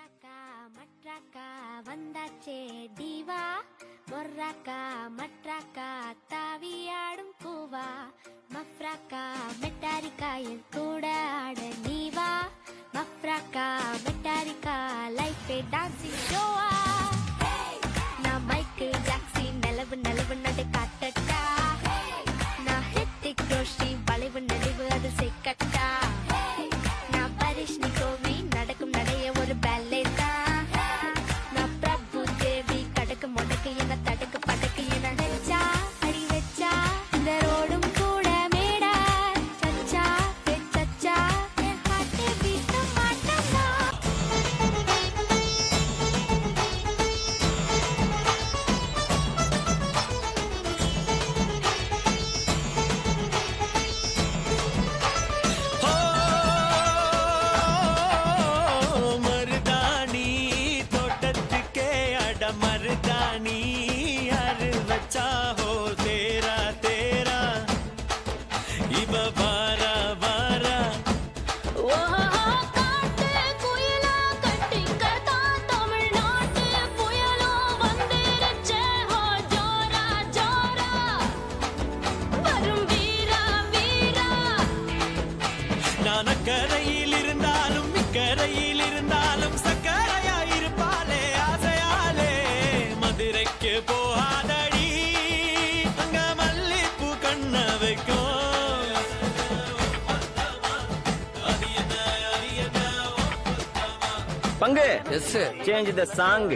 மொர்ராக்கா மட்ராக்கா வந்தாச்சே தீவா மொர்ராக்கா மட்ராக்கா தாவியாடும் பூவா மஃப்ராக்கா மெட்டாரிக்கா என் கூட ஆட நீவா மஃப்ராக்கா மெட்டாரிக்கா லைஃபே டான்சிங் ஷோவா நான் மைக்கேல் ஜாக்சன் நிலவு நிலவு நடை காட்டட்டா நான் ஹித்திக் ரோஷன் வளைவு நடிவு அது செக்கட்டா நான் பரிஷ்னி கோவி நடக்கும் நடைய ஒரு பேலே தான் நான் பிரபு தேவி கடக்கு முடக்கு என தடுக்கு படக்கு என வச்சா அடி வச்சா இந்த ரோடும் கூட மேடா சச்சா சச்சா என் ஹார்ட்டே பீட் மாட்டமா मर्दानी यार बच्चा हो तेरा तेरा इब बारा बारा நான் அக்கரையில் இருந்தாலும் இக்கரையில் இருந்தாலும் சக்கரையாயிருப்பாளே ஆசையாலே மதுரைக்கு போகாதடி அங்க மல்லிப்பூ கண்ண வைக்கும் பங்கு எஸ் சேஞ்ச் த சாங்